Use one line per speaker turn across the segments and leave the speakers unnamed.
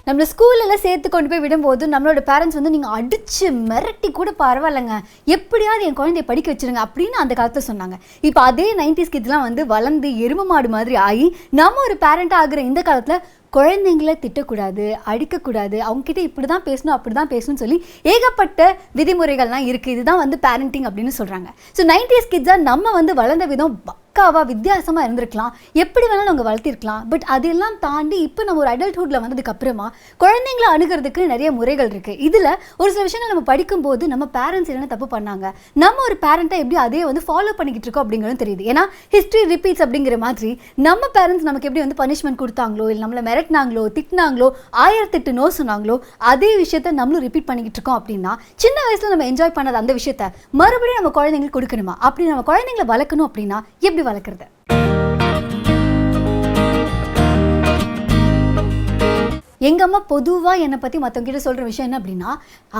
நம்மளை ஸ்கூலில் சேர்த்து கொண்டு போய் விடும்போது நம்மளோட பேரண்ட்ஸ் வந்து நீங்கள் அடித்து மிரட்டி கூட பரவாயில்லைங்க, எப்படியாவது என் குழந்தைய படிக்க வச்சுருங்க அப்படின்னு அந்த காலத்தில் சொன்னாங்க. இப்போ அதே 90s கிட்ஸ்லாம் வந்து வளர்ந்து எரும மாடு மாதிரி ஆகி நம்ம ஒரு பேரண்ட்டாக ஆகிற இந்த காலத்தில் குழந்தைங்கள திட்டக்கூடாது, அடிக்கக்கூடாது, அவங்ககிட்ட இப்படி தான் பேசணும் அப்படி தான் பேசணும்னு சொல்லி ஏகப்பட்ட விதிமுறைகள்லாம் இருக்குது. இதுதான் வந்து பேரண்டிங் அப்படின்னு சொல்கிறாங்க. ஸோ 90s கிட்ஸாக நம்ம வந்து வளர்ந்த விதம் பக்காவாக வித்தியாசமாக இருந்திருக்கலாம், எப்படி வேணாலும் அவங்க வளர்த்திருக்கலாம். பட் அதெல்லாம் தாண்டி இப்போ நம்ம ஒரு அடல்ட்ஹுட்டில் வந்ததுக்கு அப்புறமா குழந்தைங்களை அணுகிறதுக்கு நிறைய முறைகள் இருக்குது. இதில் ஒரு சில விஷயங்கள் நம்ம படிக்கும்போது நம்ம பேரண்ட்ஸ் என்ன தப்பு பண்ணாங்க, நம்ம ஒரு பேரண்ட்டாக எப்படி அதே வந்து ஃபாலோ பண்ணிக்கிட்டு இருக்கோம் அப்படிங்கிறது தெரியுது. ஏன்னா ஹிஸ்ட்ரி ரிப்பீட்ஸ் அப்படிங்கிற மாதிரி நம்ம பேரண்ட்ஸ் நமக்கு எப்படி வந்து பனிஷ்மெண்ட் கொடுத்தாங்களோ, இல்லை நம்மளை மிரட்டினாங்களோ, திட்டினாங்களோ, 1008 நோ சொன்னாங்களோ, அதே விஷயத்த நம்மளும் ரிப்பீட் பண்ணிக்கிட்டு இருக்கோம். அப்படின்னா சின்ன வயசில் நம்ம என்ஜாய் பண்ணாத அந்த விஷயத்த மறுபடியும் நம்ம குழந்தைங்களுக்கு கொடுக்கணுமா? அப்படி நம்ம குழந்தைங்களை வளர்க்கணும் அப்படின்னா எப்படி வளர்க்குறது? எங்கள் அம்மா பொதுவாக என்னை பற்றி மற்றவங்கிட்ட சொல்கிற விஷயம் என்ன அப்படின்னா,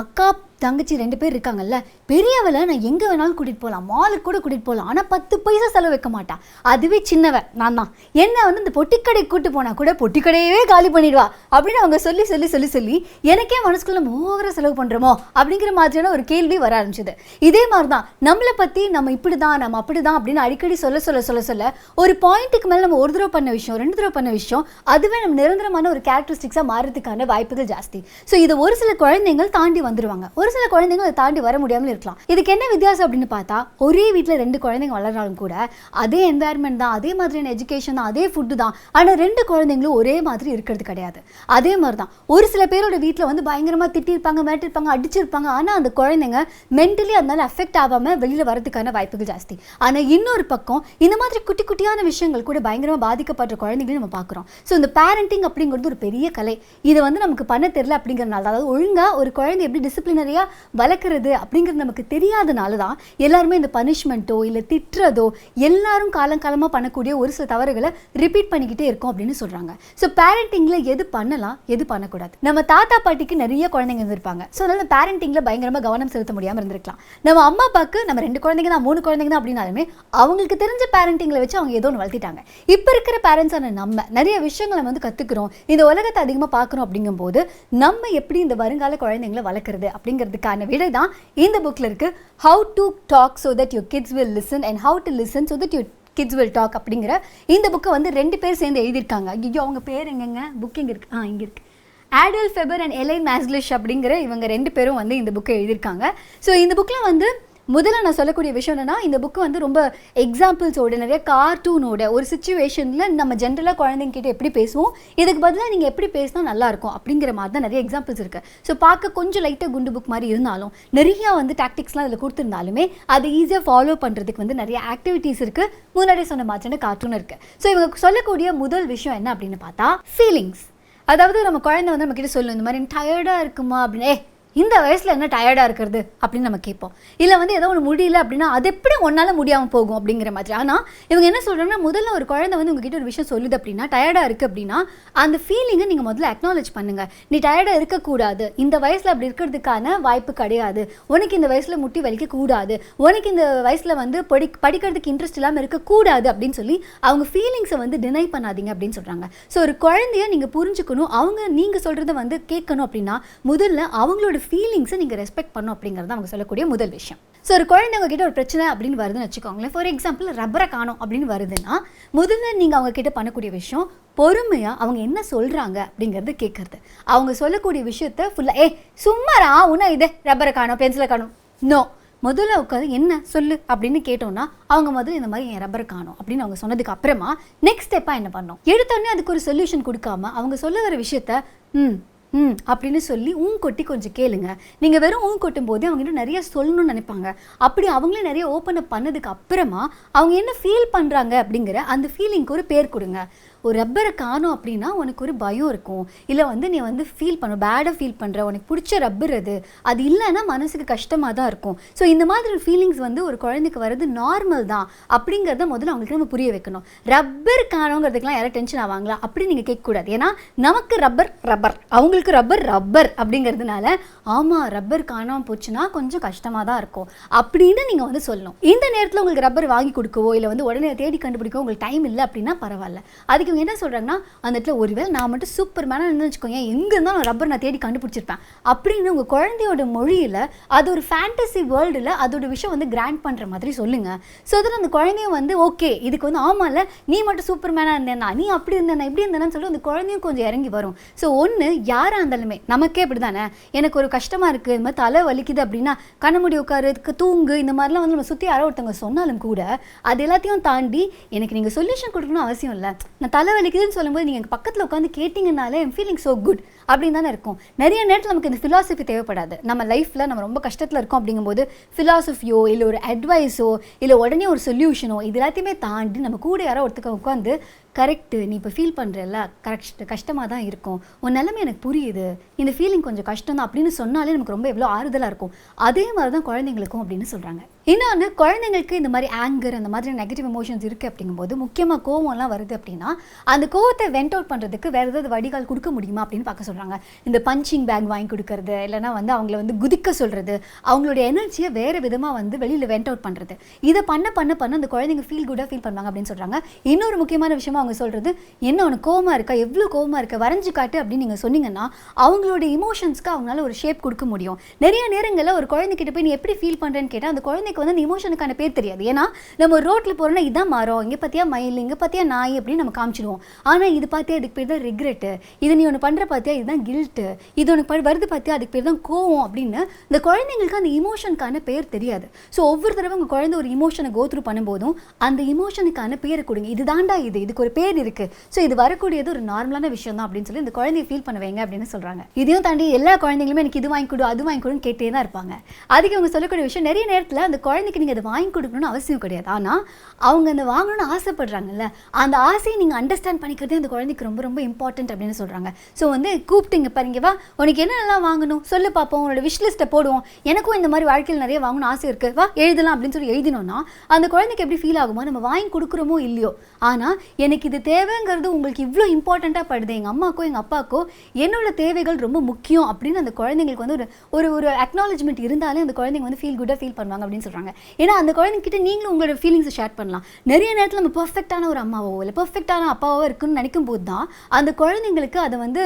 அக்கா தங்கச்சி 2 பேர் இருக்காங்கல்ல, பெரியவளை நான் எங்கே வேணாலும் கூட்டிகிட்டு போகலாம், மாலுக்கு கூட கூட்டிகிட்டு போகலாம், ஆனால் 10 பைசா செலவு வைக்க மாட்டான். அதுவே சின்னவன் நான் தான். என்ன வந்து இந்த பொட்டிக்கடைக்கு கூட்டு போனால் கூட பொட்டிக்கடையவே காலி பண்ணிடுவா அப்படின்னு அவங்க சொல்லி சொல்லி சொல்லி சொல்லி எனக்கே மனசுக்குள்ள நம்ம ஓவராக செலவு பண்ணுறோமோ அப்படிங்கிற மாதிரியான ஒரு கேள்வி வர ஆரம்பிச்சிது. இதே மாதிரி தான் நம்மளை பற்றி நம்ம இப்படி தான் நம்ம அப்படி தான் அப்படின்னு அடிக்கடி சொல்ல சொல்ல சொல்ல சொல்ல ஒரு பாயிண்ட்டுக்கு மேலே நம்ம ஒரு தடவை பண்ண விஷயம், 2 தடவை பண்ண விஷயம், அதுவே நம்ம நிரந்தரமான ஒரு கேரக்டரிஸ்டிக்ஸாக மாறதுக்கான வாய்ப்புகள் ஜாஸ்தி. ஸோ இது ஒரு சில குழந்தைகள் தாண்டி வந்துருவாங்க, ஒரு சில குழந்தைகள் அதை தாண்டி வர முடியாமல் இருக்கலாம். இதுக்கு என்ன வித்தியாசம் அப்படின்னு பார்த்தா, ஒரே வீட்டில் 2 குழந்தைங்க வளர்றாலும் கூட அதே என்வாயர்மெண்ட் தான், அதே மாதிரியான எஜுகேஷன் தான், அதே ஃபுட்டு தான், ஆனால் 2 குழந்தைங்களும் ஒரே மாதிரி இருக்கிறது கிடையாது. அதே மாதிரி தான் ஒரு சில பேரோட வீட்டில் வந்து பயங்கரமாக திட்டிருப்பாங்க, மிரட்டிருப்பாங்க, அடிச்சிருப்பாங்க, ஆனால் அந்த குழந்தைங்க மென்டலி அதனால அஃபெக்ட் ஆகாமல் வெளியில் வரதுக்கான வாய்ப்புகள் ஜாஸ்தி. ஆனால் இன்னொரு பக்கம் இந்த மாதிரி குட்டி குட்டியான விஷயங்கள் கூட பயங்கரமாக பாதிக்கப்படுற குழந்தைங்களையும் நம்ம பார்க்குறோம். ஸோ இந்த பேரண்டிங் அப்படிங்கிறது ஒரு பெரிய கலை. இதை வந்து நமக்கு பண்ண தெரியல அப்படிங்கிறனால, அதாவது ஒழுங்காக ஒரு குழந்தை எப்படி டிசிப்ளினரியாக வளர்க்குறது அப்படிங்கிறது நமக்கு தெரியாதனால தான் எல்லாருமே இந்த பனிஷ்மெண்ட்டோ இல்லை திட்டுறதோ எல்லாரும் காலங்காலமாக பண்ணக்கூடிய ஒரு சில தவறுகளை ரிப்பீட் பண்ணிக்கிட்டே இருக்கோம் அப்படின்னு சொல்கிறாங்க. ஸோ பேரண்டிங்கில் எது பண்ணலாம், எது பண்ணக்கூடாது. நம்ம தாத்தா பாட்டிக்கு நிறைய குழந்தைங்க இருந்திருப்பாங்க. ஸோ அதனால் பேரண்டிங்கில் பயங்கரமாக கவனம் செலுத்த முடியாமல் இருந்திருக்கலாம். நம்ம அம்மா அப்பாவுக்கு நம்ம 2 குழந்தைங்க தான், 3 குழந்தைங்க தான் அப்படின்னாலுமே அவங்களுக்கு தெரிஞ்ச பேரண்டிங்கில் வச்சு அவங்க ஏதோ ஒன்று வளர்த்திட்டாங்க. இப்போ இருக்கிற பேரண்ட்ஸான நம்ம நிறைய விஷயங்களை வந்து கற்றுக்குறோம், இந்த உலகத்தை அதிகமாக பார்க்குறோம். அப்படிங்கும்போது நம்ம எப்படி இந்த வருங்கால குழந்தைங்களை வளர்க்குறது அப்படிங்கிறதுக்கான விடை தான் இந்த புக்கில் இருக்குது. How to talk so that your kids will listen and how to listen so that your kids will talk அப்படிங்கிற இந்த புக்கை வந்து 2 பேர் சேர்ந்து எழுதியிருக்காங்க. ஐயோ அவங்க பேர் எங்கங்க, புக் எங்கே இருக்குது? இங்கே இருக்குது. ஆடல்ஃப் ஃபெபர் அண்ட் எலைன் மேஸ்லிஷ் அப்படிங்கிற இவங்க 2 பேரும் வந்து இந்த புக்கை எழுதியிருக்காங்க. ஸோ இந்த புக்கில் வந்து முதல்ல நான் சொல்லக்கூடிய விஷயம் என்னென்னா, இந்த புக்கு வந்து ரொம்ப எக்ஸாம்பிள்ஸோட, நிறைய கார்ட்டூனோட, ஒரு சுச்சுவேஷனில் நம்ம ஜென்ரலாக குழந்தைங்கிட்ட எப்படி பேசுவோம், இதுக்கு பதிலாக நீங்கள் எப்படி பேசினா நல்லாயிருக்கும் அப்படிங்கிற மாதிரி தான் நிறைய எக்ஸாம்பிள்ஸ் இருக்குது. ஸோ பார்க்க கொஞ்சம் லைட்டாக குண்டு புக் மாதிரி இருந்தாலும் நிறையா வந்து டாக்டிக்ஸ்லாம் அதில் கொடுத்துருந்தாலுமே அதை ஈஸியாக ஃபாலோ பண்ணுறதுக்கு வந்து நிறைய ஆக்டிவிட்டீஸ் இருக்குது. முன்னாடியே சொன்ன மாதிரியான கார்ட்டூன் இருக்குது. ஸோ இவங்க சொல்லக்கூடிய முதல் விஷயம் என்ன அப்படின்னு பார்த்தா ஃபீலிங்ஸ். அதாவது நம்ம குழந்தை வந்து நம்மக்கிட்ட சொல்லணும், இந்த மாதிரி டயர்டாக இருக்குமா அப்படின்னு, இந்த வயசில் என்ன டயர்டாக இருக்கிறது அப்படின்னு நம்ம கேட்போம். இல்லை வந்து ஏதோ ஒன்று முடியல அப்படின்னா அது எப்படி ஒன்றால் முடியாமல் போகும் அப்படிங்கிற மாதிரி. ஆனால் இவங்க என்ன சொல்கிறாங்கன்னா, முதல்ல ஒரு குழந்தை வந்து உங்ககிட்ட ஒரு விஷயம் சொல்லுது அப்படின்னா, டயர்டாக இருக்குது அப்படின்னா அந்த ஃபீலிங்கை நீங்கள் முதல்ல அக்னாலேஜ் பண்ணுங்கள். நீ டயர்டாக இருக்கக்கூடாது, இந்த வயசில் அப்படி இருக்கிறதுக்கான வாய்ப்பு கிடையாது, உனக்கு இந்த வயசில் முட்டி வலிக்கக்கூடாது, உனக்கு இந்த வயசில் வந்து படிக்கிறதுக்கு இன்ட்ரெஸ்ட் இல்லாமல் இருக்கக்கூடாது அப்படின்னு சொல்லி அவங்க ஃபீலிங்ஸை வந்து டினை பண்ணாதீங்க அப்படின்னு சொல்கிறாங்க. ஸோ ஒரு குழந்தைய நீங்கள் புரிஞ்சுக்கணும், அவங்க நீங்கள் சொல்கிறத வந்து கேட்கணும் அப்படின்னா முதல்ல அவங்களோட ஃபீலிங்ஸை நீங்கள் ரெஸ்பெக்ட் பண்ணணும் அப்படிங்கிறது அவங்க சொல்லக்கூடிய முதல் விஷயம். ஸோ ஒரு குழந்தைங்க கிட்ட ஒரு பிரச்சனை அப்படின்னு வருதுன்னு வச்சுக்கோங்களேன். ஃபார் எக்ஸாம்பிள் ரப்பரை காணோம் அப்படின்னு வருதுன்னா முதல்ல நீங்கள் அவங்க கிட்ட பண்ணக்கூடிய விஷயம் பொறுமையாக அவங்க என்ன சொல்கிறாங்க அப்படிங்கிறது கேட்குறது. அவங்க சொல்லக்கூடிய விஷயத்த ஃபுல்லாக சும்மாரா உன்ன இது ரப்பரை காணோம், பென்சிலை காணோம், நோ, முதல்ல உட்காந்து என்ன சொல்லு அப்படின்னு கேட்டோம்னா அவங்க முதல்ல இந்த மாதிரி என் ரப்பரை காணோம் அப்படின்னு அவங்க சொன்னதுக்கு அப்புறமா நெக்ஸ்ட் ஸ்டெப்பாக என்ன பண்ணோம், எடுத்தோடனே அதுக்கு ஒரு சொல்யூஷன் கொடுக்காம அவங்க சொல்ல வர விஷயத்த அப்படின்னு சொல்லி கொட்டி கொஞ்சம் கேளுங்க. நீங்கள் வெறும் கொட்டும் போதே அவங்க இன்னும் நிறைய சொல்லணும்னு நினைப்பாங்க. அப்படி அவங்களே நிறைய ஓப்பன் அப் பண்ணதுக்கு அப்புறமா அவங்க என்ன ஃபீல் பண்ணுறாங்க அப்படிங்கிற அந்த ஃபீலிங்க்கு ஒரு பேர் கொடுங்க. ஒரு ரப்பரை காணோம் அப்படின்னா உனக்கு ஒரு பயம் இருக்கும், இல்லை வந்து நீ வந்து ஃபீல் பண்ண பேடாக ஃபீல் பண்ணுற, உனக்கு பிடிச்ச ரப்பர் அது இல்லைன்னா மனசுக்கு கஷ்டமாக தான் இருக்கும். ஸோ இந்த மாதிரி ஃபீலிங்ஸ் வந்து ஒரு குழந்தைக்கு வர்றது நார்மல் தான் அப்படிங்கிறத முதல்ல அவங்களுக்கு நம்ம புரிய வைக்கணும். ரப்பர் காணோங்கிறதுக்கெலாம் யாரும் டென்ஷன் ஆவாங்களா அப்படி நீங்கள் கேட்கக்கூடாது. ஏன்னா நமக்கு ரப்பர் அவங்களுக்கு உங்களுக்கு ரப்பர் அப்படிங்கிறதுனால ஆமாம் ரப்பர் காணாமல் போச்சுன்னா கொஞ்சம் கஷ்டமாக தான் இருக்கும் அப்படின்னு நீங்கள் வந்து சொல்லணும். இந்த நேரத்தில் உங்களுக்கு ரப்பர் வாங்கி கொடுக்கவோ இல்லை வந்து உடனே தேடி கண்டுபிடிக்கவோ உங்களுக்கு டைம் இல்லை அப்படின்னா பரவாயில்ல. அதுக்கு இவங்க என்ன சொல்கிறாங்கன்னா, அந்த இடத்துல ஒருவேளை நான் மட்டும் சூப்பர் மேனாக இருந்து வச்சுக்கோங்க, எங்கே இருந்தாலும் ரப்பர் நான் தேடி கண்டுபிடிச்சிருப்பேன் அப்படின்னு உங்கள் குழந்தையோட மொழியில் அது ஒரு ஃபேண்டசி வேர்ல்டில் அதோட விஷயம் வந்து கிராண்ட் பண்ணுற மாதிரி சொல்லுங்கள். ஸோ அதில் அந்த குழந்தையும் வந்து ஓகே இதுக்கு வந்து ஆமாம்ல நீ மட்டும் சூப்பர் மேனாக இருந்தேன்னா, நீ அப்படி இருந்தேன்னா இப்படி இருந்தேன்னு சொல்லி அந்த குழந்தையும் கொஞ்சம் இறங்கி வரும். ஸோ ஒன்று யாராக இருந்தாலுமே நமக்கே அப்படி தானே, எனக்கு ஒரு கஷ்டமாக இருக்குது, இந்த மாதிரி தலை வலிக்குது அப்படின்னா கண்ணமுடி உட்காருக்கு தூங்கு இந்த மாதிரிலாம் வந்து நம்ம சுற்றி யாரோ ஒருத்தவங்க சொன்னாலும் கூட அது எல்லாத்தையும் தாண்டி எனக்கு நீங்கள் சொல்யூஷன் கொடுக்கணும் அவசியம் இல்லை. நான் தலை வலிக்குதுன்னு சொல்லும்போது நீங்கள் பக்கத்தில் உட்காந்து கேட்டிங்கனாலே ஐம் ஃபீலிங் ஸோ குட் அப்படின்னு தானே இருக்கும். நிறைய நேரத்தில் நமக்கு இந்த ஃபிலாசபி தேவைப்படாது. நம்ம லைஃப்பில் நம்ம ரொம்ப கஷ்டத்தில் இருக்கோம் அப்படிங்கும்போது ஃபிலாசபியோ இல்லை ஒரு அட்வைஸோ இல்லை உடனே ஒரு சொல்யூஷனோ இது எல்லாத்தையுமே தாண்டி நம்ம கூட யாரோ ஒருத்தக்க உட்காந்து கரெக்டு நீ இப்போ ஃபீல் பண்ணுறல கஷ்டமாக தான் இருக்கும், உன் நிலைமை எனக்கு புரியுது, இந்த ஃபீலிங் கொஞ்சம் கஷ்டம் தான் அப்படின்னு சொன்னாலே நமக்கு ரொம்ப எவ்வளோ ஆறுதலாக இருக்கும். அதே மாதிரி தான் குழந்தைங்களுக்கும் அப்படின்னு சொல்கிறாங்க. இன்னொன்று குழந்தைங்களுக்கு இந்த மாதிரி ஆங்கர் அந்த மாதிரி நெகட்டிவ் எமோஷன்ஸ் இருக்குது அப்படிங்கும்போது முக்கியமாக கோவம்லாம் வருது அப்படின்னா அந்த கோவத்தை வெண்ட் அவுட் பண்ணுறதுக்கு வேறு ஏதாவது வடிகால் கொடுக்க முடியுமா அப்படின்னு பார்க்க சொல்கிறாங்க. இந்த பஞ்சிங் பேக் வாங்கி கொடுக்கறது, இல்லைனா வந்து அவங்கள வந்து குதிக்க சொல்கிறது, அவங்களுடைய எனர்ஜியை வேறு விதமாக வந்து வெளியில் வெண்ட் அவுட் பண்ணுறது, இதை பண்ண பண்ண பண்ண அந்த குழந்தைங்க ஃபீல் குட்டாக ஃபீல் பண்ணுவாங்க அப்படின்னு சொல்கிறாங்க. இன்னொரு முக்கியமான விஷயமா அவங்க சொல்கிறது, என்ன உனக்கு கோவமாக இருக்கா, எவ்வளோ கோவமாக இருக்கா, வரைஞ்சி காட்டு அப்படின்னு நீங்கள் சொன்னீங்கன்னா அவங்களோட இமோஷன்ஸ்க்கு அவங்களால ஒரு ஷேப் கொடுக்க முடியும். நிறைய நேரங்களில் ஒரு குழந்தைகிட்ட போய் நீ எப்படி ஃபீல் பண்ணுறேன்னு கேட்டால் அந்த குழந்தைக்கு வந்து அந்த இமோஷனுக்கான பேர் தெரியாது. ஏன்னா நம்ம ரோட்டில் போகிறோன்னா இதான் மாறும், இங்கே பார்த்தியா மயில், இங்கே பார்த்தியா நாய் அப்படின்னு நம்ம காமிச்சிடுவோம். ஆனால் இது பார்த்தியா அதுக்கு பேர் தான் ரிக்ரெட்டு, இது நீ ஒன்று பண்ணுற பார்த்தியா இதுதான் கில்ட்டு, இது உனக்கு வருது பார்த்தியா அதுக்கு பேர் தான் கோவம் அப்படின்னு இந்த குழந்தைங்களுக்கு அந்த இமோஷனுக்கான பேர் தெரியாது. ஸோ ஒவ்வொரு தடவை உங்கள் குழந்தை ஒரு இமோஷனை கோத்ரூ பண்ணும்போதும் அந்த இமோஷனுக்கான பேரை கொடுங்க. இது தாண்டா இதுக்கு ஒரு பேர் இருக்குது, ஸோ இது வரக்கூடியது ஒரு நார்மலான விஷயம் தான் அப்படின்னு சொல்லி இந்த குழந்தைய ஃபீல் பண்ண வைங்க அப்படின்னு சொல்கிறாங்க. இதையும் தாண்டி எல்லா குழந்தைங்களுமே எனக்கு இது வாங்கி கொடு அது வாங்கி கொடுன்னு கேட்டே தான் இருப்பாங்க. அதுக்கு அவங்க சொல்லக்கூடிய விஷயம் நிறைய நேரத்தில் அந்த குழந்தைக்கு நீங்கள் அதை வாங்கி கொடுக்கணும்னு அவசியம் கிடையாது. ஆனால் அவங்க அந்த வாங்கணும்னு ஆசைப்படுறாங்கல்ல, அந்த ஆசையை நீங்கள் அண்டர்ஸ்டாண்ட் பண்ணிக்கிறதே அந்த குழந்தைக்கு ரொம்ப ரொம்ப இம்பார்ட்டன்ட் அப்படின்னு சொல்கிறாங்க. ஸோ வந்து கூப்பிட்டுங்க பாருங்க, வா உனக்கு என்னெல்லாம் வாங்கணும் சொல்லு பார்ப்போம், உன்னோட விஷ் லிஸ்ட்டை போடுவோம், எனக்கும் இந்த மாதிரி வாழ்க்கையில் நிறைய வாங்கணும் ஆசை இருக்குது, வா எழுதலாம் அப்படின்னு சொல்லி எழுதினோன்னா அந்த குழந்தைக்கு எப்படி ஃபீல் ஆகுமோ, நம்ம வாங்கி கொடுக்குறோமோ இல்லையோ, ஆனால் எனக்கு இது தேவைங்கிறது உங்களுக்கு இவ்வளோ இம்பார்ட்டண்ட்டாக படுது, எங்கள் அம்மாக்கோ எங்கள் அப்பாக்கோ என்னோட தேவைகள் ரொம்ப முக்கியம் அப்படின்னு அந்த குழந்தைங்களுக்கு வந்து ஒரு ஒரு அக்னாலஜ்மெண்ட் இருந்தாலே அந்த குழந்தைங்க வந்து ஃபீல் குட்டாக ஃபீல் பண்ணுவாங்க அப்படின்னு சொல்கிறாங்க. ஏன்னா அந்த குழந்தைங்கிட்ட நீங்களும் உங்களோட ஃபீலிங்ஸை ஷேர் பண்ணலாம். நிறைய நேரத்தில் நம்ம பர்ஃபெக்டான ஒரு அம்மாவோ இல்லை பர்ஃபெக்டான அப்பாவோ இருக்குன்னு நினைக்கும் போது தான் அந்த குழந்தைங்களுக்கு அதை வந்து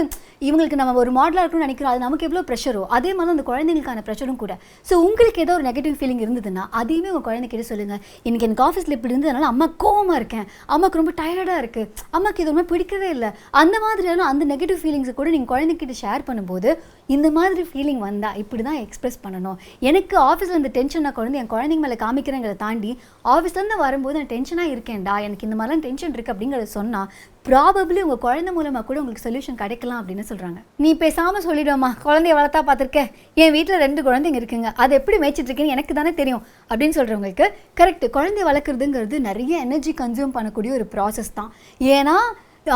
இவங்களுக்கு நம்ம ஒரு மாடலாக இருக்குன்னு நினைக்கிறோம், அது நமக்கு எவ்வளோ ப்ரெஷரோ அதே மாதிரி அந்த குழந்தைங்களுக்கான ப்ரெஷரும் கூட. ஸோ உங்களுக்கு ஏதோ ஒரு நெகட்டிவ் ஃபீலிங் இருந்ததுன்னா அதையுமே உங்கள் குழந்தைகிட்ட சொல்லுங்கள். எனக்கு ஆஃபீஸில் இப்படி இருந்ததுனால அம்மா கோவமாக இருக்கேன், அம்மாவுக்கு ரொம்ப டயர்டாக இருக்குது, அம்மாவுக்கு எதுவுமே பிடிக்கவே இல்லை, அந்த மாதிரியான அந்த நெகட்டிவ் ஃபீலிங்ஸை கூட நீங்கள் குழந்தைகிட்ட ஷேர் பண்ணும்போது இந்த மாதிரி ஃபீலிங் வந்தால் இப்படி தான் எக்ஸ்பிரஸ் பண்ணணும். எனக்கு ஆஃபீஸில் இந்த டென்ஷன் நான் என் குழந்தைங்க மேலே காமிக்கிறேங்கிறத தாண்டி ஆஃபீஸ்லேருந்து வரும்போது நான் டென்ஷனாக இருக்கேன்டா, எனக்கு இந்த மாதிரிலாம் டென்ஷன் இருக்குது அப்படிங்கிறத சொன்னால் ப்ராபப்ளி உங்கள் குழந்தை மூலமாக கூட உங்களுக்கு சொல்யூஷன் கிடைக்கலாம் அப்படின்னு சொல்கிறாங்க. நீ பேசாமல் சொல்லிடுவோம்மா, குழந்தைய வளர்த்தா பார்த்துருக்கேன், என் வீட்டில் 2 குழந்தைங்க இருக்குங்க, அது எப்படி மேய்ச்சிட்ருக்கேன்னு எனக்கு தானே தெரியும் அப்படின்னு சொல்கிறவங்களுக்கு கரெக்ட். குழந்தைய வளர்க்குறதுங்கிறது நிறைய எனர்ஜி கன்சியூம் பண்ணக்கூடிய ஒரு ப்ராசஸ் தான். ஏன்னா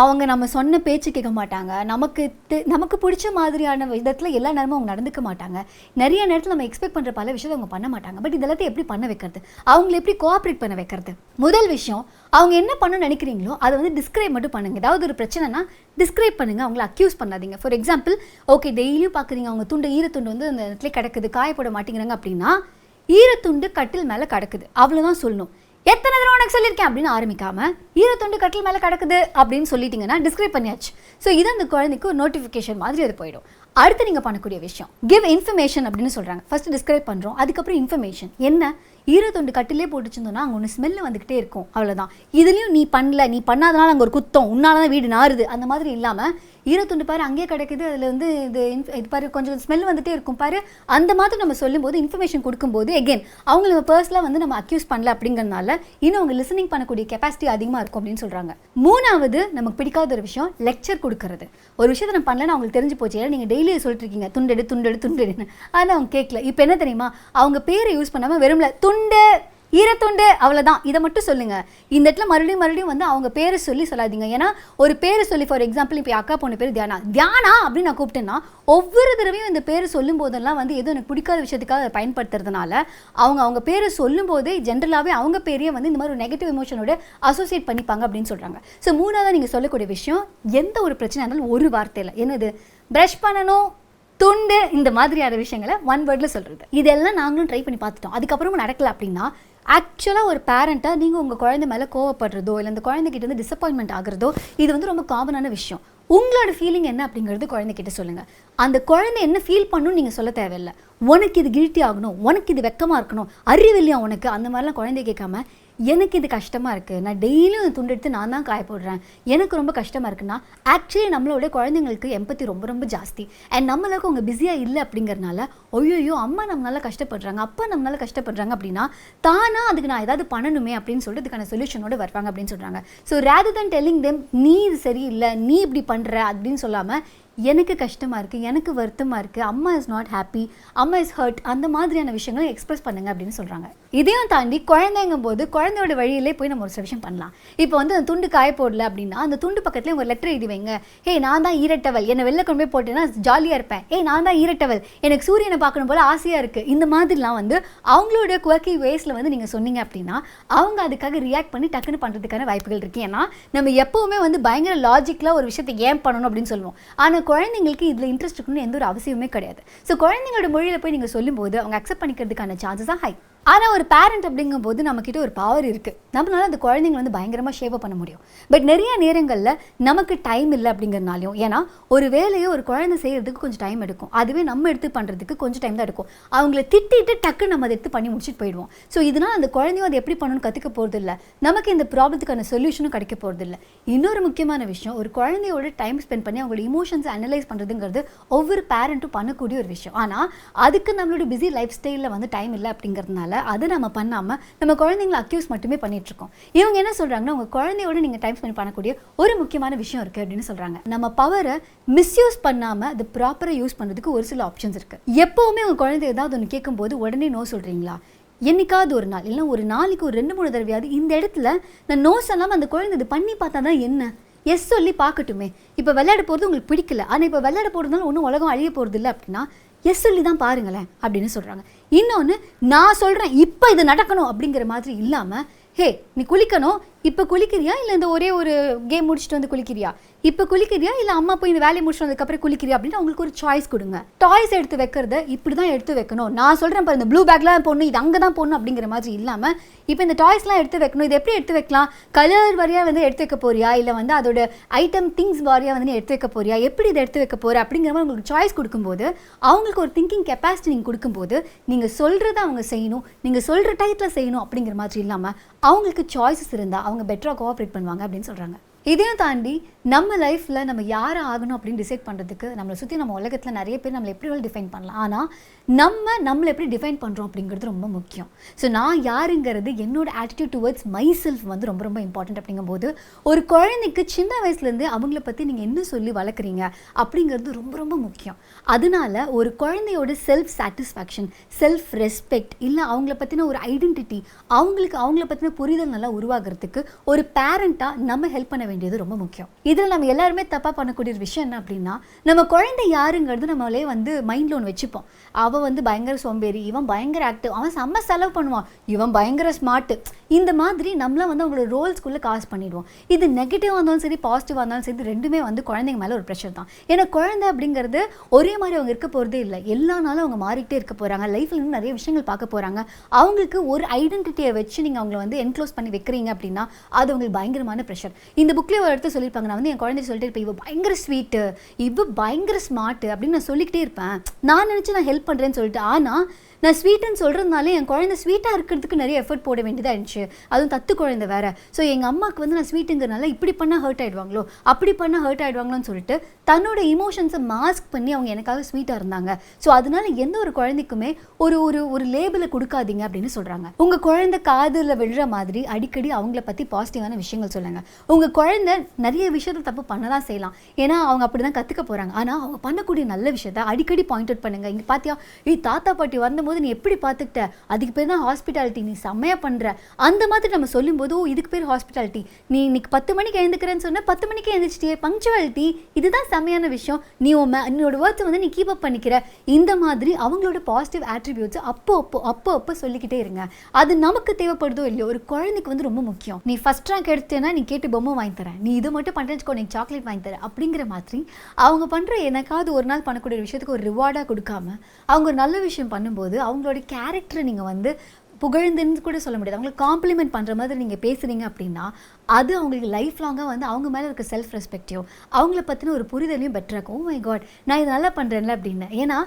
அவங்க நம்ம சொன்ன பேச்சு கேட்க மாட்டாங்க, நமக்கு பிடிச்ச மாதிரியான விதத்தில் எல்லா நேரமும் அவங்க நடந்துக்க மாட்டாங்க. நிறைய நேரத்தில் நம்ம எக்ஸ்பெக்ட் பண்ணுற பல விஷயத்தை அவங்க பண்ண மாட்டாங்க. பட் இதெல்லாத்தையும் எப்படி பண்ண வைக்கிறது, அவங்களை எப்படி கோஆப்ரேட் பண்ண வைக்கிறது? முதல் விஷயம், அவங்க என்ன பண்ணணும்னு நினைக்கிறீங்களோ அதை வந்து டிஸ்கிரைப் மட்டும் பண்ணுங்கள். ஏதாவது ஒரு பிரச்சனைனா டிஸ்கிரைப் பண்ணுங்கள், அவங்கள அக்யூஸ் பண்ணாதீங்க. ஃபார் எக்ஸாம்பிள், ஓகே டெய்லியும் பார்க்குறீங்க அவங்க ஈரத்துண்டு வந்து அந்த இடத்துல கிடக்குது, காயப்பட மாட்டேங்கிறாங்க அப்படின்னா ஈரத்துண்டு கட்டில் மேலே கிடக்குது அவ்வளோதான் சொல்லணும். எத்தனை தடவை உனக்கு சொல்லியிருக்கேன் அப்படின்னு ஆரம்பிக்காமல் ஈரத்துண்டு கட்டில் மேலே கிடக்குது அப்படின்னு சொல்லிட்டீங்கன்னா டிஸ்கிரைப் பண்ணியாச்சு. ஸோ இது அந்த குழந்தைக்கு ஒரு நோட்டிஃபிகேஷன் மாதிரி அது போயிடும். அடுத்து நீங்கள் பண்ணக்கூடிய விஷயம் கிவ் இன்ஃபர்மேஷன் அப்படின்னு சொல்கிறாங்க. ஃபஸ்ட்டு டிஸ்கிரைப் பண்ணுறோம், அதுக்கப்புறம் இன்ஃபர்மேஷன். என்ன ஈரத்துண்டு கட்டிலே போட்டுச்சிருந்தோன்னா அங்கே ஒன்று ஸ்மெல்லு வந்துக்கிட்டே இருக்கும், அவ்வளோதான். இதுலேயும் நீ பண்ணல, நீ பண்ணாதனால அங்கே ஒரு குத்தம், உன்னால தான் வீடு நாறுது அந்த மாதிரி இல்லாமல் ஈரத்துண்டு பாரு அங்கேயே கிடைக்குது, அதில் வந்து இது பாரு கொஞ்சம் ஸ்மெல் வந்துகிட்டே இருக்கும் பாரு, அந்த மாதிரி நம்ம சொல்லும்போது இன்ஃபர்மேஷன் கொடுக்கும்போது எகெயின் அவங்கள நம்ம பர்சனலாக வந்து நம்ம அக்யூஸ் பண்ணல அப்படிங்கிறதுனால இன்னும் அவங்க லிசனிங் பண்ணக்கூடிய கெப்பாசிட்டி அதிகமாக இருக்கும் அப்படின்னு சொல்கிறாங்க. மூணாவது நமக்கு பிடிக்காத ஒரு விஷயம் லெக்சர் கொடுக்கறது. ஒரு விஷயத்தை நம்ம பண்ணலன்னு அவங்களுக்கு தெரிஞ்சு போச்சு, ஏன்னா நீங்கள் டெய்லியே சொல்லிட்டு இருக்கீங்க துண்டெடு துண்டெடு துண்டெடுன்னு, ஆனால் அவங்க கேட்கல. இப்போ என்ன தெரியுமா, அவங்க பேரை யூஸ் பண்ணாமல் வெறும்ல துண்டு ஈரத்துண்டு அவ்வளோதான், இதை மட்டும் சொல்லுங்க. இந்த இடத்துல மறுபடியும் வந்து அவங்க பேரை சொல்லாதீங்க. ஏன்னா ஒரு பேரை சொல்லி, ஃபார் எக்ஸாம்பிள் இப்போ அக்கா பொண்ணு பேர் தியானா அப்படின்னு நான் கூப்பிட்டேன்னா ஒவ்வொரு தடவையும் இந்த பேரை சொல்லும் போதெல்லாம் வந்து எதுவும் எனக்கு பிடிக்காத விஷயத்துக்காக அதை பயன்படுத்துறதுனால அவங்க பேரை சொல்லும் போதே ஜென்ரலாகவே அவங்க பேரையே வந்து இந்த மாதிரி ஒரு நெகட்டிவ் எமோஷனோட அசோசியேட் பண்ணிப்பாங்க அப்படின்னு சொல்கிறாங்க. ஸோ மூணாவது நீங்கள் சொல்லக்கூடிய விஷயம், எந்த ஒரு பிரச்சனை இருந்தாலும் ஒரு வார்த்தையில் என்னது ப்ரஷ் பண்ணணும், துண்டு, இந்த மாதிரியான விஷயங்களை ஒன் வேர்டில் சொல்கிறது. இதெல்லாம் நாங்களும் ட்ரை பண்ணி பார்த்துட்டோம். அதுக்கப்புறமும் நடக்கலை அப்படின்னா ஆக்சுவலாக ஒரு பேரண்ட்டாக நீங்கள் உங்கள் குழந்தை மேலே கோவப்படுறதோ இல்லை அந்த குழந்தைகிட்ட வந்து டிசப்பாயின்மெண்ட் ஆகுறதோ இது வந்து ரொம்ப காமனான விஷயம். உங்களோட ஃபீலிங் என்ன அப்படிங்கிறது குழந்தைகிட்ட சொல்லுங்கள். அந்த குழந்தை என்ன ஃபீல் பண்ணணும்னு நீங்கள் சொல்ல தேவையில்லை. உனக்கு இது கில்ட்டி ஆகணும், உனக்கு இது வெக்கமாக இருக்கணும், அறிவில்லையா உனக்கு, அந்த மாதிரிலாம் குழந்தை கேட்காம எனக்கு இது கஷ்டமாக இருக்குது, நான் டெய்லியும் துண்டு எடுத்து நான் தான் காய போடுறேன், எனக்கு ரொம்ப கஷ்டமாக இருக்குன்னா ஆக்சுவலி நம்மளோட குழந்தைங்களுக்கு எம்பத்தி ரொம்ப ரொம்ப ஜாஸ்தி. அண்ட் நம்மளுக்கு அவங்க பிஸியாக இல்லை அப்படிங்கிறனால ஐயோ அம்மா நம்மளால கஷ்டப்படுறாங்க, அப்பா நம்மளால கஷ்டப்படுறாங்க அப்படின்னா தானாக அதுக்கு நான் ஏதாவது பண்ணணுமே அப்படின்னு சொல்லிட்டு இதுக்கான சொல்யூஷனோடு வருவாங்க அப்படின்னு சொல்கிறாங்க. ஸோ ரேதர் தென் டெல்லிங் தெம் நீ இது சரியில்லை, நீ இப்படி பண்ணுற அப்படின்னு சொல்லாமல் எனக்கு கஷ்டமாக இருக்குது, எனக்கு வருத்தமாக இருக்குது, அம்மா இஸ் நாட் ஹாப்பி, அம்மா இஸ் ஹர்ட், அந்த மாதிரியான விஷயங்களை எக்ஸ்பிரஸ் பண்ணுங்க அப்படின்னு சொல்கிறாங்க. இதையும் தாண்டி குழந்தைங்கும் போது குழந்தையோட வழியிலே போய் நம்ம ஒரு விஷயம் பண்ணலாம். இப்போ வந்து அந்த துண்டு காய போடல அப்படின்னா அந்த துண்டு பக்கத்துலேயே ஒரு லெட்டர் எழுதி வைங்க. நான் தான் ஈரட்டவள், என்னை வெளில கொண்டு போய் போட்டேன்னா ஜாலியாக இருப்பேன், நான் தான் ஈரட்டவள், எனக்கு சூரியனை பார்க்கணும் போல் ஆசையாக இருக்குது, இந்த மாதிரிலாம் வந்து அவங்களோட குவர்க்கி வேஸில் வந்து நீங்கள் சொன்னீங்க அப்படின்னா அவங்க அதுக்காக ரியாக்ட் பண்ணி டக்குன்னு பண்ணுறதுக்கான வாய்ப்புகள் இருக்குது. ஏன்னா நம்ம எப்போவுமே வந்து பயங்கர லாஜிக்கலாக ஒரு விஷயத்தை ஏன் பண்ணணும் அப்படின்னு சொல்லுவோம். ஆனால் குழந்தைங்களுக்கு இதில் இன்ட்ரெஸ்ட் இருக்கணும்னு எந்த ஒரு அவசியமே கிடையாது. ஸோ குழந்தைங்களோட மொழியில் போய் நீங்கள் சொல்லும்போது அவங்க அக்செப்ட் பண்ணிக்கிறதுக்கான சான்சஸ் தான் ஹை. ஆனால் ஒரு பேரண்ட் அப்படிங்கும்போது நம்மக்கிட்ட ஒரு பவர் இருக்குது, நம்மளால அந்த குழந்தைங்க வந்து பயங்கரமாக ஷேவ் பண்ண முடியும். பட் நிறைய நேரங்களில் நமக்கு டைம் இல்லை அப்படிங்கிறனாலையும், ஏன்னா ஒரு வேலையை ஒரு குழந்தை செய்கிறதுக்கு கொஞ்சம் டைம் எடுக்கும், அதுவே நம்ம எடுத்து பண்ணுறதுக்கு கொஞ்சம் டைம் தான் எடுக்கும். அவங்கள திட்டிட்டு டக்கு நம்ம அதை எடுத்து பண்ணி முடிச்சுட்டு போயிடுவோம். ஸோ இதனால் அந்த குழந்தையும் அதை எப்படி பண்ணணும்னு கற்றுக்க போகிறது இல்லை, நமக்கு இந்த ப்ராப்ளத்துக்கான சொல்யூஷனும் கிடைக்க போகிறது இல்லை. இன்னொரு முக்கியமான விஷயம், ஒரு குழந்தையோட டைம் ஸ்பெண்ட் பண்ணி அவங்களோட இமோஷன்ஸை அனலைஸ் பண்ணுறதுங்கிறது ஒவ்வொரு பேரண்ட்டும் பண்ணக்கூடிய ஒரு விஷயம். ஆனால் அதுக்கு நம்மளோட பிஸி லைஃப் ஸ்டைலில் வந்து டைம் இல்லை அப்படிங்கிறதுனால அதை நம்ம பண்ணாமல் நம்ம குழந்தைங்களை அக்யூஸ் மட்டுமே பண்ணிகிட்ருக்கோம். இவங்க என்ன சொல்கிறாங்கன்னா, உங்கள் குழந்தையோட நீங்கள் டைம் ஸ்பெண்ட் பண்ணக்கூடிய ஒரு முக்கியமான விஷயம் இருக்குது அப்படின்னு சொல்கிறாங்க. நம்ம பவரை மிஸ்யூஸ் பண்ணாமல் அது ப்ராப்பராக யூஸ் பண்ணுறதுக்கு ஒரு சில ஆப்ஷன்ஸ் இருக்குது. எப்போவுமே உங்கள் குழந்தை ஏதாவது ஒன்று கேட்கும்போது உடனே நோ சொல்கிறீங்களா? என்னைக்காவது ஒரு நாள் இல்லை ஒரு நாளைக்கு ஒரு 2-3 தடவையாவது இந்த இடத்துல நான் நோ சொல்லாமல் அந்த குழந்தை இது பண்ணி பார்த்தா தான் என்ன எஸ் சொல்லி பார்க்கட்டுமே. இப்போ விளையாட போகிறது உங்களுக்கு பிடிக்கல, ஆனால் இப்போ விளையாட போகிறதுனால ஒன்றும் உலகம் அழிய போகிறது இல்லை அப்படின்னா எஸ் சொல்லி தான் பாருங்களேன் அப்படின்னு சொல்கிறாங்க. இன்னொன்று, நான் சொல்கிறேன் இப்போ இது நடக்கணும் அப்படிங்கிற மாதிரி இல்லாமல், நீ குளிக்கணும், இப்போ குளிக்கிறியா இல்லை இந்த ஒரே ஒரு கேம் முடிச்சுட்டு வந்து குளிக்கிறியா, இப்போ குளிக்கிறியா இல்லை அம்மா போய் இந்த வேலையை முடிச்சுட்டு வந்ததுக்கப்புறம் குளிக்கிறியா அப்படின்னு அவங்களுக்கு ஒரு சாய்ஸ் கொடுங்க. டாய்ஸ் எடுத்து வைக்கிறத இப்படி தான் எடுத்து வைக்கணும், நான் சொல்கிறேன் பாரு இந்த ப்ளூ பேக்லாம் போடணும், இது அங்கே தான் போடணும் அப்படிங்கிற மாதிரி இல்லாமல், இப்போ இந்த டாய்ஸ்லாம் எடுத்து வைக்கணும், இது எப்படி எடுத்து வைக்கலாம், கலர் வாரியாக வந்து எடுத்து வைக்க போறியா இல்லை வந்து அதோட ஐட்டம் திங்ஸ் வாரியாக வந்து எடுத்து வைக்க போறியா, எப்படி இதை எடுத்து வைக்க போகிற அப்படிங்கிற மாதிரி உங்களுக்கு சாய்ஸ் கொடுக்கும்போது அவங்களுக்கு ஒரு திங்கிங் கெப்பாசிட்டி நீங்கள் கொடுக்கும்போது நீங்கள் சொல்கிறத அவங்க செய்யணும், நீங்கள் சொல்கிற டைத்தில் செய்யணும் அப்படிங்கிற மாதிரி இல்லாமல் அவங்களுக்கு சாய்ஸஸ் இருந்தால் அவங்க பெட்டராக கோஆப்ரேட் பண்ணுவாங்க அப்படின்னு சொல்கிறாங்க. இதையும் தாண்டி நம்ம லைஃப்பில் நம்ம யாரை ஆகணும் அப்படின்னு டிசைட் பண்ணுறதுக்கு நம்மளை சுற்றி நம்ம உலகத்தில் நிறைய பேர் நம்மளை எப்படி டிஃபைன் பண்ணலாம், ஆனால் நம்மளை எப்படி டிஃபைன் பண்ணுறோம் அப்படிங்கிறது ரொம்ப முக்கியம். ஸோ நான் யாருங்கிறது என்னோட ஆட்டிடியூட் டுவர்ட்ஸ் மை செல்ஃப் வந்து ரொம்ப ரொம்ப இம்பார்ட்டன்ட். அப்படிங்கும்போது ஒரு குழந்தைக்கு சின்ன வயசுலேருந்து அவங்கள பற்றி நீங்கள் என்ன சொல்லி வளர்க்குறீங்க அப்படிங்கிறது ரொம்ப ரொம்ப முக்கியம். அதனால ஒரு குழந்தையோட செல்ஃப் சாட்டிஸ்ஃபேக்ஷன், செல்ஃப் ரெஸ்பெக்ட், இல்லை அவங்கள பற்றின ஒரு ஐடென்டிட்டி, அவங்கள பற்றின புரிதல் நல்லா உருவாகிறதுக்கு ஒரு பேரண்ட்டாக நம்ம ஹெல்ப் பண்ண வேண்டியது ரொம்ப முக்கியம். இதில் நம்ம எல்லாருமே தப்பாக பண்ணக்கூடிய ஒரு விஷயம் என்ன அப்படின்னா, நம்ம குழந்தை யாருங்கிறது நம்மளே வந்து மைண்டில் ஒன்று வச்சுப்போம். அவன் வந்து பயங்கர சோம்பேறி, இவன் பயங்கர ஆக்டிவ், அவன் செம்ம செலவு பண்ணுவான், இவன் பயங்கர ஸ்மார்ட்டு, இந்த மாதிரி நம்மளாம் வந்து அவங்களோட ரோல்ஸ்குள்ளே காசு பண்ணிடுவோம். இது நெகட்டிவாக இருந்தாலும் சரி பாசிட்டிவாக இருந்தாலும் சரி ரெண்டுமே வந்து குழந்தைங்க மேலே ஒரு ப்ரெஷர் தான். ஏன்னா குழந்தை அப்படிங்கிறது ஒரே மாதிரி அவங்க இருக்க போகிறதே இல்லை, எல்லா நாளும் அவங்க மாறிக்கிட்டே இருக்க போகிறாங்க, லைஃப்பில் இன்னும் நிறைய விஷயங்கள் பார்க்க போகிறாங்க. அவங்களுக்கு ஒரு ஐடென்டிட்டியை வச்சு நீங்கள் அவங்களை வந்து என்க்ளோஸ் பண்ணி வைக்கிறீங்க அப்படின்னா அது அவங்களுக்கு பயங்கரமான ப்ரெஷர். இந்த புக்லேயே ஒரு இடத்துல சொல்லியிருப்பாங்க, நான் வந்து என் குழந்தை சொல்லிட்டு இருப்பேன், இவ பயங்கர ஸ்வீட்டு, இவ பயங்கர ஸ்மார்ட்டு அப்படின்னு நான் சொல்லிக்கிட்டே இருப்பேன், நான் நினச்சி நான் ஹெல்ப் பண்ணுறேன்னு சொல்லிட்டு. ஆனால் நான் ஸ்வீட்டுன்னு சொல்கிறதுனாலே என் குழந்தை ஸ்வீட்டாக இருக்கிறதுக்கு நிறைய எஃபர்ட் போட வேண்டியதாக இருந்துச்சு, அதுவும் தத்து குழந்தை வேறு. ஸோ எங்கள் அம்மாவுக்கு வந்து நான் ஸ்வீட்டுங்கிறனால இப்படி பண்ணால் ஹர்ட் ஆகிடுவாங்களோ அப்படி பண்ணால் ஹர்ட் ஆகிடுவாங்களோன்னு சொல்லிட்டு தன்னோட இமோஷன்ஸை மாஸ்க் பண்ணி அவங்க எனக்காக ஸ்வீட்டாக இருந்தாங்க. ஸோ அதனால எந்த ஒரு குழந்தைக்குமே ஒரு ஒரு ஒரு லேபிளை கொடுக்காதீங்க அப்படின்னு சொல்கிறாங்க. உங்கள் குழந்தை காதில் விழுற மாதிரி அடிக்கடி அவங்கள பற்றி பாசிட்டிவான விஷயங்கள் சொல்லுங்கள். உங்கள் குழந்தை நிறைய விஷயத்தை தப்பு பண்ண தான் செய்யலாம், ஏன்னா அவங்க அப்படி தான் கற்றுக்க போகிறாங்க. ஆனால் அவங்க பண்ணக்கூடிய நல்ல விஷயத்த அடிக்கடி பாயிண்ட் அவுட் பண்ணுங்கள். இங்கே பார்த்தியா, தாத்தா பாட்டி வரும்போது இருக்கும்போது நீ எப்படி பார்த்துக்கிட்ட, அதுக்கு பேர் தான் ஹாஸ்பிட்டாலிட்டி, நீ செம்மையாக பண்ணுற, அந்த மாதிரி நம்ம சொல்லும்போது இதுக்கு பேர் ஹாஸ்பிட்டாலிட்டி. நீ இன்னைக்கு 10 மணிக்கு எழுந்துக்கிறேன்னு சொன்னால் 10 மணிக்கு எழுந்திரிச்சிட்டியே, பங்க்சுவாலிட்டி, இதுதான் செம்மையான விஷயம், நீ என்னோட வேர்ட்ஸை வந்து நீ கீப் அப் பண்ணிக்கிற. இந்த மாதிரி அவங்களோட பாசிட்டிவ் ஆட்ரிபியூட்ஸ் அப்போ சொல்லிக்கிட்டே இருங்க. அது நமக்கு தேவைப்படுதோ இல்லையோ, ஒரு குழந்தைக்கு வந்து ரொம்ப முக்கியம். நீ ஃபர்ஸ்ட் ரேங்க் எடுத்தேன்னா நீ கேட்டு பொம்மை வாங்கி தரேன், நீ இது மட்டும் பண்ணுறேன்னு நீ சாக்லேட் வாங்கி தரேன் அப்படிங்கிற மாதிரி அவங்க பண்ணுற எனக்காவது ஒரு நாள் பண்ணக்கூடிய ஒரு விஷயத்துக்கு ஒரு ரிவார்டாக கொடுக்காம அவங்க ஒரு நல்ல விஷயம் பண்ணும்போது அவங்களோட கேரக்டரை நீங்கள் வந்து புகழ்ந்துன்னு கூட சொல்ல முடியாது, அவங்களுக்கு காம்ப்ளிமெண்ட் பண்ணுற மாதிரி நீங்கள் பேசுகிறீங்க அப்படின்னா அது அவங்களுக்கு லைஃப் லாங்காக வந்து அவங்க மேலே இருக்க செல்ஃப் ரெஸ்பெக்டிவ், அவங்கள பற்றின ஒரு புரிதலையும் பெட்டராக இருக்கும். ஓ மை காட், நான் இது நல்லா பண்ணுறேன்ல அப்படின்னு. ஏன்னா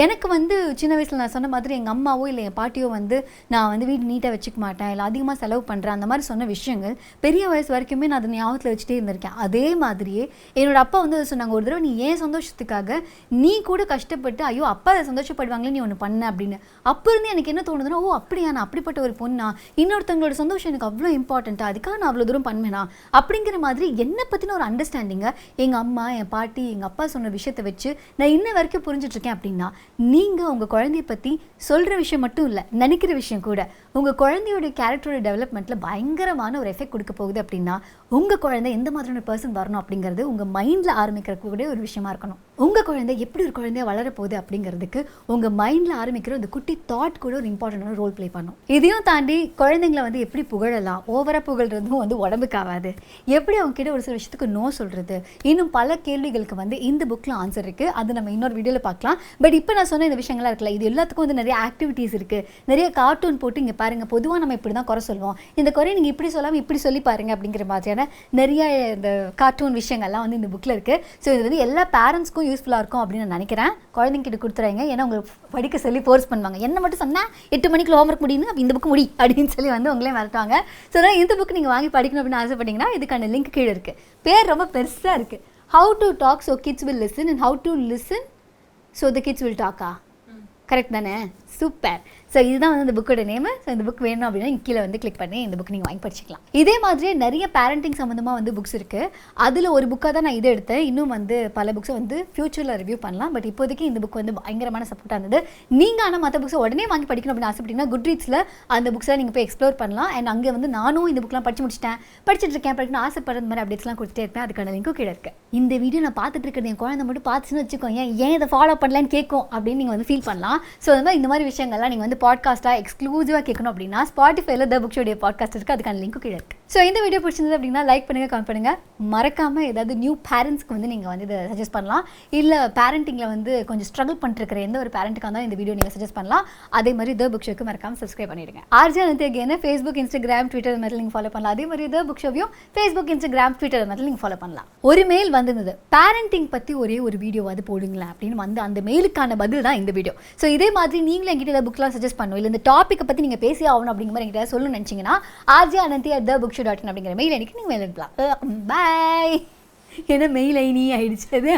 எனக்கு வந்து சின்ன வயசில் நான் சொன்ன மாதிரி எங்கள் அம்மாவோ இல்லை என் பாட்டியோ வந்து நான் வந்து வீடு நீட்டாக வச்சுக்க மாட்டேன், இல்லை அதிகமாக செலவு பண்ணுறேன், அந்த மாதிரி சொன்ன விஷயங்கள் பெரிய வயசு வரைக்குமே நான் அதை ஞாபகத்தில் வச்சுட்டே இருந்திருக்கேன். அதே மாதிரியே என்னோட அப்பா வந்து சொன்னாங்க, ஒரு தடவை நீ ஏன் சந்தோஷத்துக்காக நீ கூட கஷ்டப்பட்டு ஐயோ அப்பா அதை சந்தோஷப்படுவாங்களே நீ ஒன்று பண்ண அப்படின்னு. அப்போ இருந்து எனக்கு என்ன தோணுதுன்னா, ஓ அப்படியா, நான் அப்படிப்பட்ட ஒரு பொண்ணா, இன்னொருத்தவங்களோட சந்தோஷம் எனக்கு அவ்வளோ இம்பார்ட்டண்ட்டா, அதுக்காக நான் அவ்வளோ தூரம் பண்ணுவேனா அப்படிங்கிற மாதிரி என்னை பற்றின ஒரு அண்டர்ஸ்டாண்டிங்கை எங்கள் அம்மா என் பாட்டி எங்கள் அப்பா சொன்ன விஷயத்தை வச்சு நான் இன்ன வரைக்கும் புரிஞ்சிட்ருக்கேன். அப்படின்னா நீங்கள் உங்கள் குழந்தைய பற்றி சொல்கிற விஷயம் மட்டும் இல்லை, நினைக்கிற விஷயம் கூட உங்கள் குழந்தையோட கேரக்டரோட டெவலப்மெண்ட்டில் பயங்கரமான ஒரு எஃபெக்ட் கொடுக்க போகுது. அப்படின்னா உங்கள் குழந்தை எந்த மாதிரியான பர்சன் வரணும் அப்படிங்கிறது உங்கள் மைண்டில் ஆரம்பிக்கிறக்கூடிய ஒரு விஷயமா இருக்கணும். உங்கள் குழந்தை எப்படி ஒரு குழந்தைய வளரப்போகுது அப்படிங்கிறதுக்கு உங்கள் மைண்டில் ஆரம்பிக்கிற இந்த குட்டி தாட் கூட ஒரு இம்பார்ட்டண்டான ரோல் ப்ளே பண்ணும். இதையும் தாண்டி குழந்தைங்களை வந்து எப்படி புகழலாம், ஓவராக புகழ்றதும் வந்து உடம்புக்கு ஆகாது, எப்படி அவங்க கிட்ட ஒரு சில விஷயத்துக்கு நோ சொல்கிறது, இன்னும் பல கேள்விகளுக்கு வந்து இந்த புக்கில் ஆன்சர் இருக்குது. அது நம்ம இன்னொரு வீடியோவில் பார்க்கலாம். பட் இப்போ நான் சொன்ன இந்த விஷயங்கள்லாம் இருக்குல்ல, இது எல்லாத்துக்கும் வந்து நிறைய ஆக்டிவிட்டீஸ் இருக்குது, நிறைய கார்ட்டூன் போட்டு இங்கே பாருங்கள், பொதுவாக நம்ம இப்படி தான் குறை சொல்லுவோம், இந்த குறையை நீங்கள் இப்படி சொல்லாமல் இப்படி சொல்லி பாருங்கள் அப்படிங்கிற மாதிரியான நிறைய இந்த கார்ட்டூன் விஷயங்கள்லாம் வந்து இந்த புக்கில் இருக்குது. ஸோ இது வந்து எல்லா பேரண்ட்ஸ்க்கும் யூஸ்ஃபுல்லாக இருக்கும் அப்படின்னு நான் நினைக்கிறேன். குழந்தைங்கிட்ட கொடுத்துறாங்க, ஏன்னா உங்களுக்கு படிக்க சொல்லி ஃபோர்ஸ் பண்ணுவாங்க, என்ன மட்டும் சொன்னால் 8 மணிக்கு ஹோம்ஒர்க் முடியுது, அப்போ இந்த புக்கு முடி அப்படின்னு சொல்லி வந்து உங்களே மிரட்டுவாங்க. ஸோ இந்த புக்கு நீங்கள் வாங்கி படிக்கணும் அப்படின்னு ஆசைப்பட்டீங்கன்னா இதுக்கான லிங்க் கீழே இருக்குது. பேர் ரொம்ப பெருசாக இருக்குது, how to talk so kids will listen and how to listen so the kids will டாக்கா. கரெக்ட் தானே? சூப்பர். ஸோ இதுதான் வந்து இந்த புக்கோட நேமு. ஸோ இந்த புக் வேணும் அப்படின்னா கீழே வந்து கிளிக் பண்ணி இந்த புக் நீங்கள் வாங்கி படிச்சிக்கலாம். இதே மாதிரியே நிறைய பேரண்டிங் சம்மந்தமாக வந்து புக்ஸ் இருக்குது. அதில் ஒரு புக்காக தான் நான் இதை எடுத்தேன். இன்னும் வந்து பல புக்ஸை வந்து ஃபியூச்சரில் ரிவ்யூ பண்ணலாம். பட் இப்போதைக்கு இந்த புக் வந்து பயங்கரமான சப்போர்ட்டாக இருந்தது. நீங்கள் ஆனால் மற்ற புக்ஸை உடனே வாங்கி படிக்கணும் அப்படின்னு ஆசைப்பட்டீங்கன்னா குட்ரீட்ஸில் அந்த புக்ஸை நீங்கள் போய் எக்ஸ்ப்ளோர் பண்ணலாம். அண்ட் அங்கே வந்து நானும் இந்த புக்லாம் படிச்சுட்டு இருக்கேன், படிக்கணும் ஆசைப்படுறது மாதிரி அப்டேட்ஸ்லாம் கொடுத்துட்டே இருப்பேன். அதுக்கான லிங்க்கும் கீழே இருக்குது. இந்த வீடியோ நான் பார்த்துட்டு இருக்கிறது என் குழந்தை மட்டும் பார்த்துச்சுன்னு வச்சுக்கோங்க, ஏன் இதை ஃபாலோ பண்ணலான்னு கேட்கும் அப்படின்னு நீங்கள் வந்து ஃபீல் பண்ணலாம். ஸோ இந்த மாதிரி விஷயங்கள்லாம் நீங்கள் வந்து பாட்காஸ்ட்டாக எக்ஸ்க்ளூசிவாக கேட்கணும் அப்படின்னா ஸ்பாட்டிஃபைல த புக் ஷோடைய பாட்காஸ்ட் இருக்குது, அதுக்கான லிங்க் கீழே இருக்குது. ஸோ இந்த வீடியோ பிடிச்சிருந்தது அப்படின்னா லைக் பண்ணுங்கள், கமெண்ட் பண்ணுங்கள். மறக்காமல் ஏதாவது நியூ பேரண்ட்ஸ்க்கு வந்து நீங்கள் வந்து இதை சஜஸ்ட் பண்ணலாம். இல்லை பேரண்டிங்கில் வந்து கொஞ்சம் ஸ்ட்ரகிள் பண்ணிட்டுருக்கிற எந்த ஒரு பேரண்ட்டுக்காக இருந்தாலும் இந்த வீடியோ நீங்கள் சஜஸ்ட் பண்ணலாம். அதே மாதிரி த புக் ஷோக்கு மறக்காமல் சப்ஸ்கிரைப் பண்ணிடுங்க. RJ Ananthiya Facebook, Instagram, Twitter மாதிரி நீங்கள் ஃபாலோ பண்ணலாம். அதே மாதிரி த புக் ஷோவையும் ஃபேஸ்புக், இன்ஸ்டாகிராம், ட்விட்டர் மாதிரி நீங்கள் ஃபாலோ பண்ணலாம். ஒரு மெயில் வந்திருந்தது, பேரண்டிங் பற்றி ஒரே ஒரு வீடியோ அது போடுங்களேன் அப்படின்னு வந்து அந்த மெயிலுக்கான பதில் தான் இந்த வீடியோ. ஸோ இதே மாதிரி நீங்களும் என்கிட்ட புக்லாம் சஜஸ்ட் பண்ணுவோம், இல்லை இந்த டாப்பிக்கை பற்றி நீங்கள் பேசி ஆகணும் அப்படிங்கிற மாதிரி என்கிட்ட சொல்லணும்னு நினச்சிங்கன்னா rjananthi@thebookshow.in அப்படிங்கிற மெயில் எனக்கு நீங்கள் மெயில் அனுப்பலாம். பாய். ஏன்னா மெயில் ஐனி ஆயிடுச்சு அது.